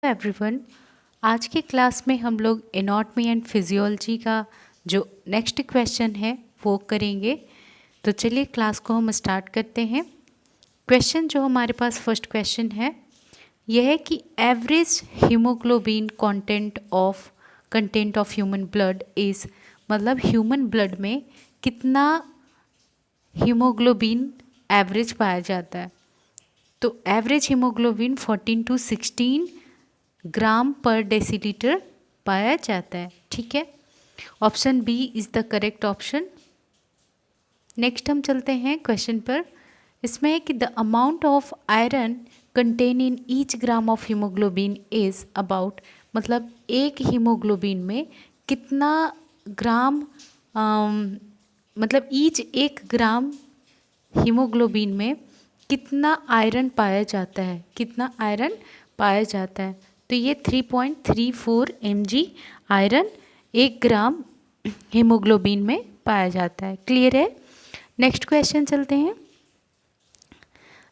Everyone, आज के class में हम लोग एनाटॉमी एंड फिजियोलॉजी का जो नेक्स्ट क्वेश्चन है वो करेंगे। तो चलिए क्लास को हम स्टार्ट करते हैं। क्वेश्चन जो हमारे पास फर्स्ट क्वेश्चन है यह है कि average haemoglobin content of human blood is, मतलब ह्यूमन ब्लड में कितना हीमोग्लोबिन एवरेज पाया जाता है। तो एवरेज हीमोग्लोबिन 14 to 16 ग्राम पर डेसीलीटर पाया जाता है। ठीक है, option B is the correct option. Next हम चलते हैं क्वेश्चन पर। इसमें है कि the amount of iron content in each gram of haemoglobin is about, मतलब एक हीमोग्लोबिन में कितना ग्राम, मतलब ईच एक ग्राम हीमोग्लोबिन में कितना आयरन पाया जाता है, कितना आयरन पाया जाता है। तो ये 3.34 mg आयरन 1 ग्राम हीमोग्लोबिन में पाया जाता है। क्लियर है। नेक्स्ट क्वेश्चन चलते हैं।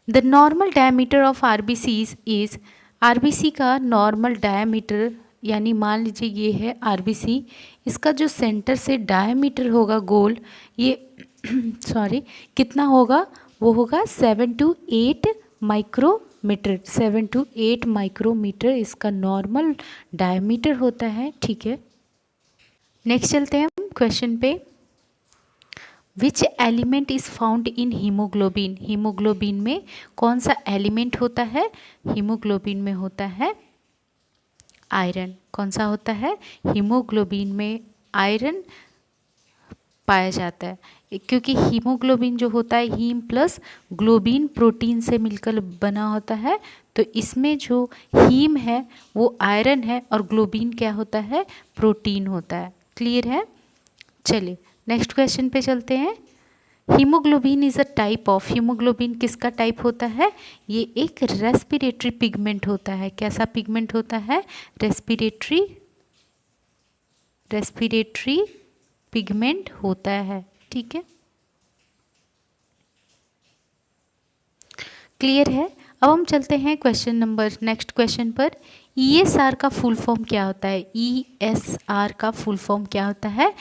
The normal diameter of RBCs is, RBC का नॉर्मल डायमीटर, यानी मान लीजिए ये है आरबीसी, इसका जो सेंटर से डायमीटर होगा गोल, ये सॉरी कितना होगा, वो होगा 7 to 8 माइक्रोमीटर। 7 to 8 माइक्रोमीटर इसका नॉर्मल डायमीटर होता है। ठीक है, नेक्स्ट चलते हैं हम क्वेश्चन पे। Which element is found in haemoglobin, haemoglobin में कौन सा एलिमेंट होता है, हीमोग्लोबिन में होता है आयरन। कौन सा होता है, हीमोग्लोबिन में आयरन पाया जाता है, क्योंकि हीमोग्लोबिन जो होता है हीम प्लस ग्लोबिन प्रोटीन से मिलकर बना होता है। तो इसमें जो हीम है वो आयरन है और ग्लोबिन क्या होता है, प्रोटीन होता है। क्लियर है। चलिए नेक्स्ट क्वेश्चन पे चलते हैं। Haemoglobin is a type of, haemoglobin किसका टाइप होता है, ये एक रेस्पिरेटरी पिगमेंट होता है। कैसा पिगमेंट होता है, रेस्पिरेटरी पिगमेंट होता है। ठीक है, क्लियर है। अब हम चलते हैं नेक्स्ट क्वेश्चन पर। ईएसआर का फुल फॉर्म क्या होता है, ईएसआर का फुल फॉर्म क्या होता है,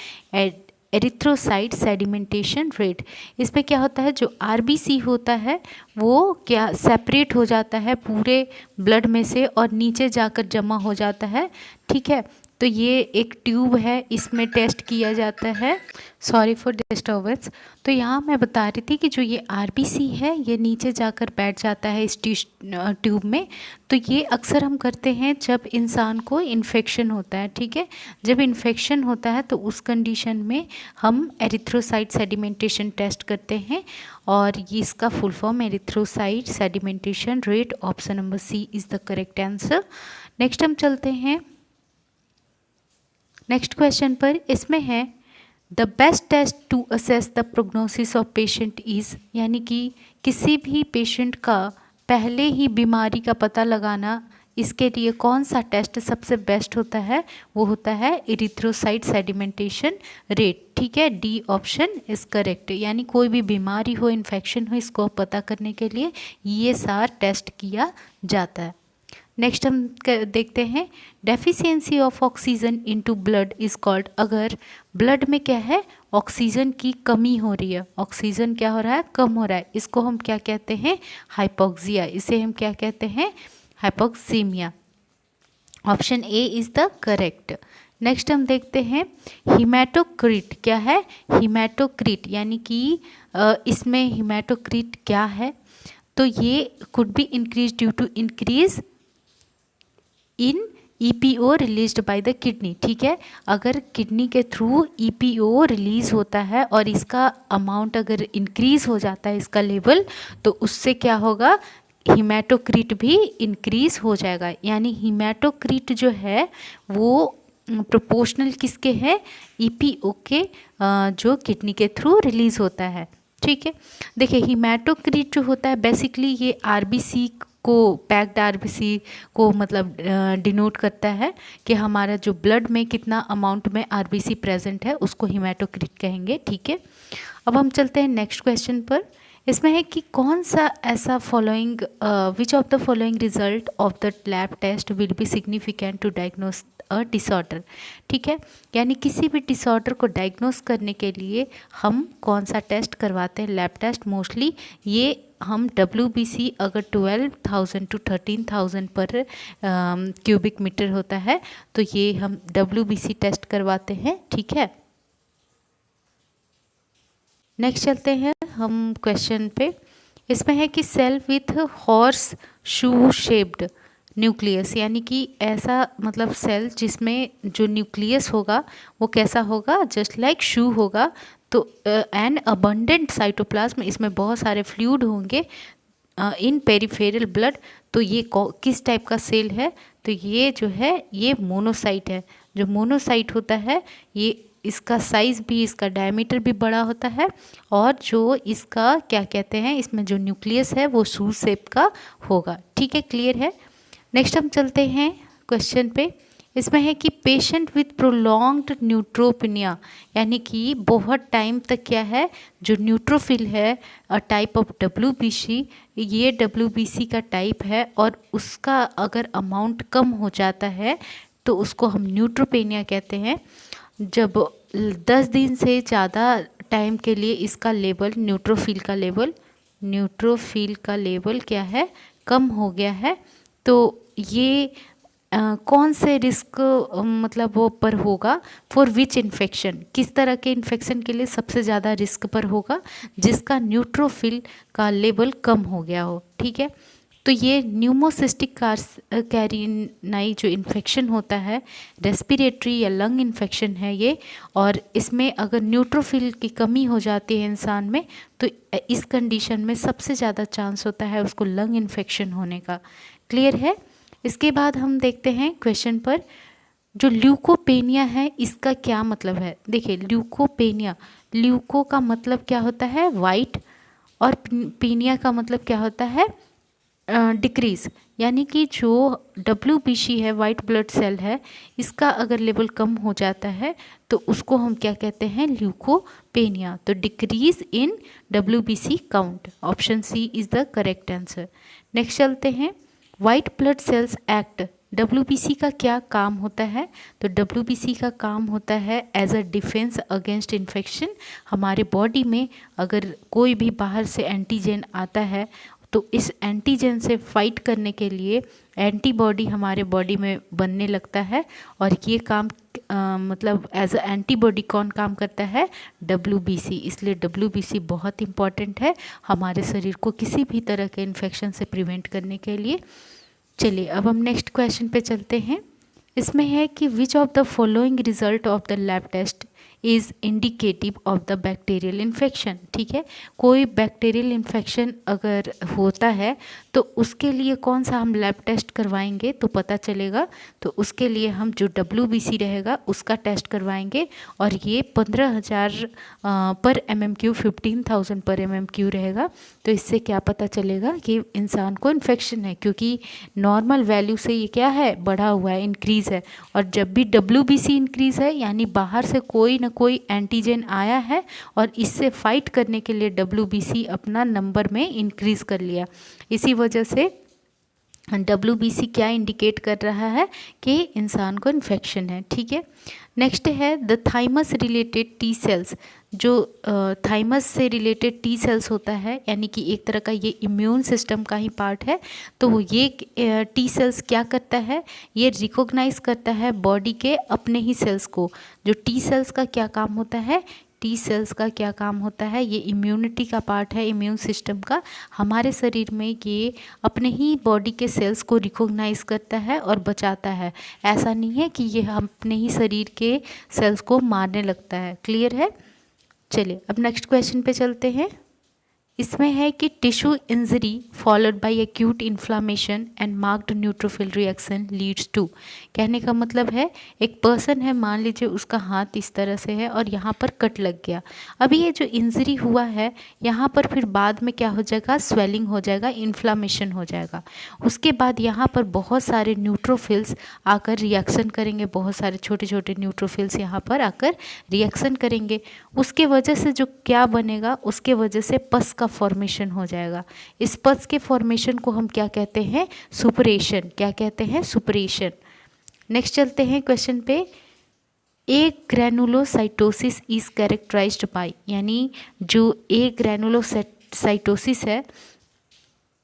एरिथ्रोसाइट सेडिमेंटेशन रेट। इसमें क्या होता है, जो आरबीसी होता है वो क्या सेपरेट हो जाता है पूरे ब्लड में से और नीचे जाकर जमा हो जाता है। ठीक है, तो ये एक ट्यूब है, इसमें टेस्ट किया जाता है। Sorry for disturbance. तो यहाँ मैं बता रही थी कि जो ये आरबीसी है ये नीचे जाकर बैठ जाता है इस ट्यूब में। तो ये अक्सर हम करते हैं जब इंसान को इन्फेक्शन होता है। ठीक है, जब इन्फेक्शन होता है तो उस कंडीशन में हम एरिथ्रोसाइट सेडिमेंटेशन टेस्ट करते हैं और ये इसका full form erythrocyte sedimentation rate. Option number C is the correct answer. Next हम चलते हैं नेक्स्ट क्वेश्चन पर। इसमें है the best test to assess the prognosis of patient is, यानी कि किसी भी पेशेंट का पहले ही बीमारी का पता लगाना, इसके लिए कौन सा टेस्ट सबसे बेस्ट होता है, वो होता है एरिथ्रोसाइट सेडिमेंटेशन रेट। ठीक है, डी ऑप्शन इज़ करेक्ट। यानी कोई भी बीमारी हो, इन्फेक्शन हो, इसको पता करने के लिए ये सार टेस्ट किया जाता है। नेक्स्ट हम देखते हैं deficiency of oxygen into blood is called, अगर ब्लड में क्या है, ऑक्सीजन की कमी हो रही है, ऑक्सीजन क्या हो रहा है, कम हो रहा है, इसको हम क्या कहते हैं, हाइपोक्सिया। इसे हम क्या कहते हैं, hypoxaemia. Option A is the correct. Next हम देखते हैं हीमेटोक्रिट क्या है, हीमेटोक्रिट यानी कि इसमें हीमेटोक्रिट क्या है, तो ये could be increase due to increase in EPO released by the kidney. ठीक है, अगर किडनी के थ्रू ईपीओ रिलीज होता है और इसका अमाउंट अगर इंक्रीज हो जाता है, इसका लेवल, तो उससे क्या होगा, हीमेटोक्रिट भी इंक्रीज हो जाएगा। यानी हीमेटोक्रिट जो है वो प्रोपोर्शनल किसके है, ईपीओ के, जो किडनी के थ्रू रिलीज होता है। ठीक है, देखिए हीमेटोक्रिट जो होता है बेसिकली ये आरबीसी को, पैक्ड आरबीसी को मतलब डिनोट करता है कि हमारा जो ब्लड में कितना अमाउंट में आरबीसी प्रेजेंट है, उसको हीमेटोक्रिट कहेंगे। ठीक है, अब हम चलते हैं नेक्स्ट क्वेश्चन पर। इसमें है कि कौन सा ऐसा following which of the following result of the lab test will be significant to diagnose a disorder. ठीक है, यानी किसी भी डिसऑर्डर को डायग्नोस करने के लिए हम कौन सा टेस्ट करवाते हैं, लैब टेस्ट। मोस्टली ये हम WBC अगर 12,000 to 13,000 पर क्यूबिक मीटर होता है तो ये हम WBC टेस्ट करवाते हैं। ठीक है, नेक्स्ट चलते हैं हम क्वेश्चन पे। इसमें है कि cell with horseshoe shaped nucleus, यानी कि ऐसा मतलब सेल जिसमें जो न्यूक्लियस होगा वो कैसा होगा, जस्ट लाइक शू होगा। तो एन अबंडेंट साइटोप्लाज्म, इसमें बहुत सारे फ्लूइड होंगे इन पेरिफेरल ब्लड। तो ये किस टाइप का सेल है, तो ये जो है ये मोनोसाइट है। जो मोनोसाइट होता है ये इसका साइज़ भी, इसका डायमीटर भी बड़ा होता है, और जो इसका क्या कहते हैं, इसमें जो न्यूक्लियस है वो शू शेप का होगा। ठीक है, क्लियर है। नेक्स्ट हम चलते हैं क्वेश्चन पे। इसमें है कि पेशेंट विथ प्रोलॉन्ग्ड न्यूट्रोपिनिया, यानी कि बहुत टाइम तक क्या है, जो न्यूट्रोफिल है अ टाइप ऑफ WBC, ये WBC का टाइप है, और उसका अगर अमाउंट कम हो जाता है तो उसको हम न्यूट्रोपेनिया कहते हैं। जब 10 दिन से ज़्यादा टाइम के लिए इसका लेवल न्यूट्रोफिल का लेवल क्या है, कम हो गया है, तो ये कौन से रिस्क मतलब वो पर होगा, फॉर विच इन्फेक्शन, किस तरह के इन्फेक्शन के लिए सबसे ज़्यादा रिस्क पर होगा, जिसका न्यूट्रोफिल का लेवल कम हो गया हो। ठीक है, तो ये न्यूमोसिस्टिक कैरिनाई जो इन्फेक्शन होता है, रेस्पिरेटरी या लंग इन्फेक्शन है ये, और इसमें अगर न्यूट्रोफिल की कमी हो जाती है इंसान में तो इस कंडीशन में सबसे ज़्यादा चांस होता है उसको लंग इन्फेक्शन होने का। क्लियर है। इसके बाद हम देखते हैं क्वेश्चन पर, जो ल्यूकोपेनिया है इसका क्या मतलब है। देखिए ल्यूकोपेनिया, ल्यूको का मतलब क्या होता है, वाइट, और पेनिया का मतलब क्या होता है, डिक्रीज़, यानी कि जो WBC है, वाइट ब्लड सेल है, इसका अगर लेवल कम हो जाता है तो उसको हम क्या कहते हैं, ल्यूकोपेनिया। तो decrease in WBC count, option C is the correct answer. Next चलते हैं, white blood cells act, WBC का क्या काम होता है, तो WBC का काम होता है as a defence against infection. हमारे बॉडी में अगर कोई भी बाहर से एंटीजन आता है तो इस एंटीजन से फाइट करने के लिए एंटीबॉडी हमारे बॉडी में बनने लगता है, और ये काम मतलब एज अ एंटीबॉडी कौन काम करता है, WBC। इसलिए WBC बहुत इंपॉर्टेंट है हमारे शरीर को किसी भी तरह के इन्फेक्शन से प्रिवेंट करने के लिए। चलिए अब हम नेक्स्ट क्वेश्चन पे चलते हैं। इसमें है कि which of the following result of the lab test is indicative of the bacterial infection. ठीक है, कोई बैक्टीरियल इन्फेक्शन अगर होता है तो उसके लिए कौन सा हम लैब टेस्ट करवाएंगे तो पता चलेगा। तो उसके लिए हम जो WBC रहेगा उसका टेस्ट करवाएंगे, और ये 15,000 पर MMQ, 15,000 पर MMQ रहेगा। तो इससे क्या पता चलेगा कि इंसान को इन्फेक्शन है, क्योंकि नॉर्मल वैल्यू से ये क्या है, बढ़ा हुआ है, इंक्रीज़ है। और जब भी WBC इंक्रीज़ है यानी बाहर से कोई ना कोई एंटीजन आया है और इससे फाइट करने के लिए WBC अपना नंबर में इंक्रीज़ कर लिया। इसी वजह से WBC क्या इंडिकेट कर रहा है कि इंसान को इन्फेक्शन है। ठीक है, नेक्स्ट है the thymus related T cells, जो थाइमस से रिलेटेड T सेल्स होता है, यानी कि एक तरह का ये इम्यून सिस्टम का ही पार्ट है। तो ये T सेल्स क्या करता है, ये रिकॉग्नाइज करता है बॉडी के अपने ही सेल्स को। जो T सेल्स का क्या काम होता है, T सेल्स का क्या काम होता है, ये इम्यूनिटी का पार्ट है, इम्यून सिस्टम का। हमारे शरीर में ये अपने ही बॉडी के सेल्स को रिकॉग्नाइज करता है और बचाता है। ऐसा नहीं है कि ये अपने ही शरीर के सेल्स को मारने लगता है। क्लियर है। चलिए अब नेक्स्ट क्वेश्चन पे चलते हैं। इसमें है कि tissue injury followed by acute inflammation and marked neutrophil reaction leads to. कहने का मतलब है एक पर्सन है, मान लीजिए उसका हाथ इस तरह से है और यहाँ पर कट लग गया। अभी ये जो इंजरी हुआ है यहाँ पर फिर बाद में क्या हो जाएगा, स्वेलिंग हो जाएगा, इन्फ्लामेशन हो जाएगा। उसके बाद यहाँ पर बहुत सारे न्यूट्रोफिल्स आकर रिएक्शन करेंगे, बहुत सारे छोटे छोटे न्यूट्रोफिल्स यहाँ पर आकर रिएक्शन करेंगे। उसके वजह से जो क्या बनेगा, उसके वजह से पस का का फॉर्मेशन हो जाएगा। स्पट्स के फॉर्मेशन को हम क्या कहते हैं? सुपरेशन। क्या कहते हैं? सुपरेशन। नेक्स्ट चलते हैं क्वेश्चन पे। ए ग्रैनुलोसाइटोसिस इज कैरेक्टराइज्ड बाय, यानी जो ए ग्रैनुलोसाइटोसिस है,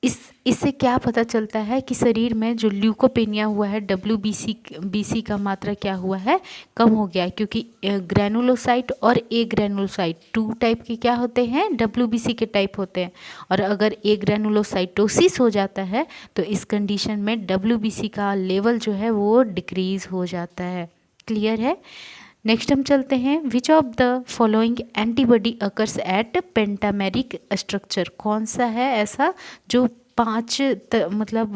इससे क्या पता चलता है कि शरीर में जो ल्यूकोपेनिया हुआ है, WBC का मात्रा क्या हुआ है? कम हो गया है, क्योंकि ग्रैनुलोसाइट और ए ग्रैनुलोसाइट 2 टाइप के क्या होते हैं? WBC के टाइप होते हैं। और अगर ए ग्रैनुलोसाइटोसिस हो जाता है तो इस कंडीशन में WBC का लेवल जो है वो डिक्रीज हो जाता है। क्लियर है? नेक्स्ट हम चलते हैं। विच of the following antibody occurs at pentameric structure? कौन सा है ऐसा जो 5 मतलब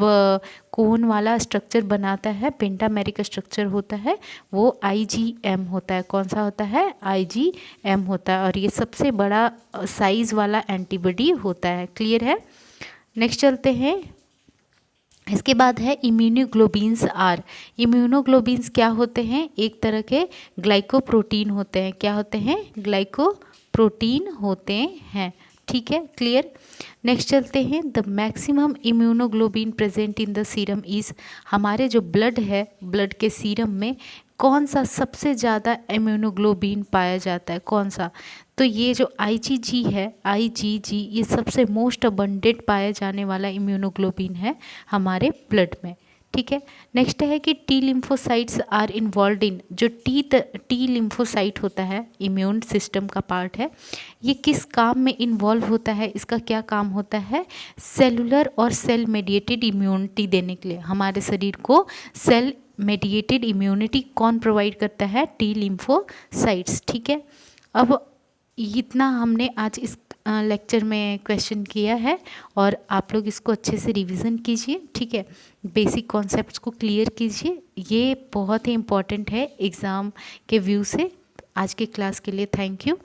कोन वाला स्ट्रक्चर बनाता है, पेंटामेरिक स्ट्रक्चर होता है, वो IgM होता है। कौन सा होता है? IgM होता है, और ये सबसे बड़ा साइज वाला एंटीबॉडी होता है। क्लियर है? नेक्स्ट चलते हैं। इसके बाद है इम्यूनोग्लोबिन्स आर। इम्यूनोग्लोबिन्स क्या होते हैं? एक तरह के ग्लाइकोप्रोटीन होते हैं। क्या होते हैं? ग्लाइकोप्रोटीन होते हैं। ठीक है, क्लियर। नेक्स्ट चलते हैं। The maximum immunoglobulin present in the serum is, हमारे जो ब्लड है, ब्लड के सीरम में कौन सा सबसे ज़्यादा इम्यूनोग्लोबिन पाया जाता है? कौन सा? तो ये जो IgG है, IgG ये सबसे मोस्ट अबंडेंट पाया जाने वाला इम्यूनोग्लोबिन है हमारे ब्लड में। ठीक है। नेक्स्ट है कि T lymphocytes are involve in, जो टी लिम्फोसाइट होता है, इम्यून सिस्टम का पार्ट है, ये किस काम में इन्वॉल्व होता है? इसका क्या काम होता है? सेलुलर और सेल मेडिएटेड इम्यूनिटी देने के लिए। हमारे शरीर को सेल मेडिएटेड इम्यूनिटी कौन प्रोवाइड करता है? T lymphocytes. ठीक है। अब इतना हमने आज इस लेक्चर में क्वेश्चन किया है, और आप लोग इसको अच्छे से रिवीजन कीजिए। ठीक है, बेसिक कॉन्सेप्ट्स को क्लियर कीजिए, ये बहुत ही इम्पॉर्टेंट है एग्ज़ाम के व्यू से। आज के क्लास के लिए थैंक यू।